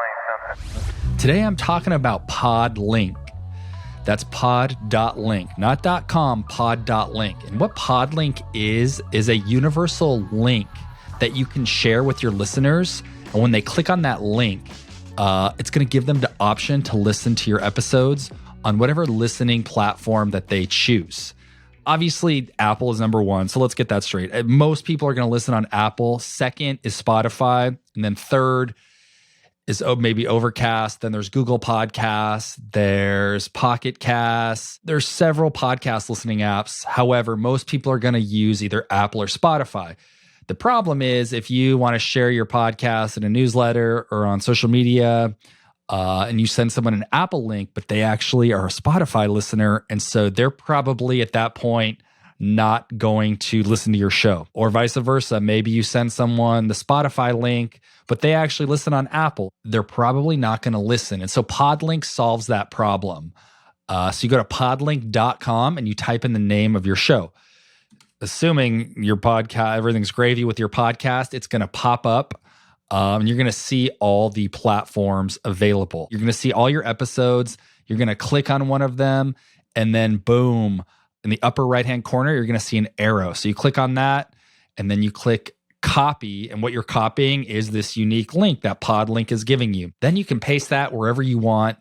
explain something. Today I'm talking about Podlink. That's Pod.link, not .com, Pod.link. And what Podlink is a universal link that you can share with your listeners. And when they click on that link, it's going to give them the option to listen to your episodes on whatever listening platform that they choose. Obviously, Apple is number one, so let's get that straight. Most people are going to listen on Apple. Second is Spotify, and then third is maybe Overcast. Then there's Google Podcasts, there's Pocket Casts. There's several podcast listening apps. However, most people are going to use either Apple or Spotify. The problem is if you want to share your podcast in a newsletter or on social media, and you send someone an Apple link, but they actually are a Spotify listener, and so they're probably at that point not going to listen to your show. Or vice versa, maybe you send someone the Spotify link, but they actually listen on Apple. They're probably not going to listen. And so Podlink solves that problem. So you go to podlink.com and you type in the name of your show. Assuming your podcast, everything's gravy with your podcast, it's going to pop up. And you're going to see all the platforms available. You're going to see all your episodes. You're going to click on one of them, and then boom, in the upper right-hand corner, you're going to see an arrow. So you click on that, and then you click copy, and what you're copying is this unique link that Podlink is giving you. Then you can paste that wherever you want,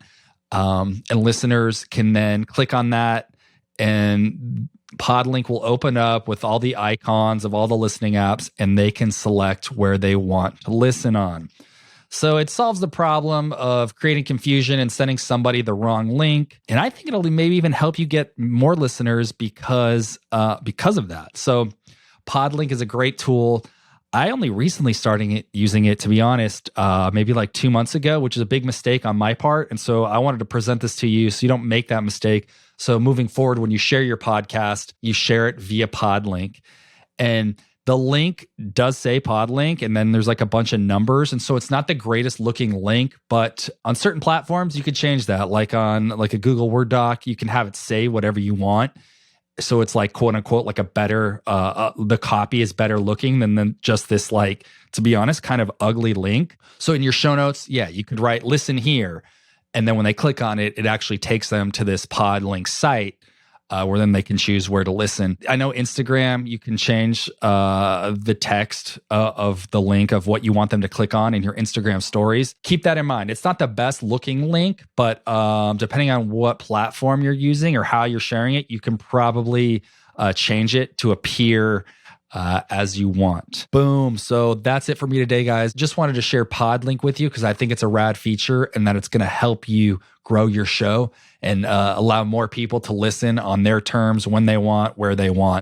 and listeners can then click on that, and Podlink will open up with all the icons of all the listening apps, and they can select where they want to listen on. So it solves the problem of creating confusion and sending somebody the wrong link. And I think it'll maybe even help you get more listeners because of that. So Podlink is a great tool. I only recently started using it, to be honest, maybe like 2 months ago, which is a big mistake on my part. And so I wanted to present this to you so you don't make that mistake. So moving forward, when you share your podcast, you share it via Podlink. And the link does say Podlink, and then there's like a bunch of numbers. And so it's not the greatest looking link, but on certain platforms, you could change that. Like on like a Google Word doc, you can have it say whatever you want. So it's like, quote unquote, like a better, the copy is better looking than just this, like, to be honest, kind of ugly link. So in your show notes, yeah, you could write, listen here. And then when they click on it, it actually takes them to this Podlink site where then they can choose where to listen. I know Instagram, you can change the text of the link of what you want them to click on in your Instagram stories. Keep that in mind. It's not the best looking link, but depending on what platform you're using or how you're sharing it, you can probably change it to appear as you want. Boom. So that's it for me today, guys. Just wanted to share Podlink with you because I think it's a rad feature and that it's going to help you grow your show and allow more people to listen on their terms, when they want, where they want.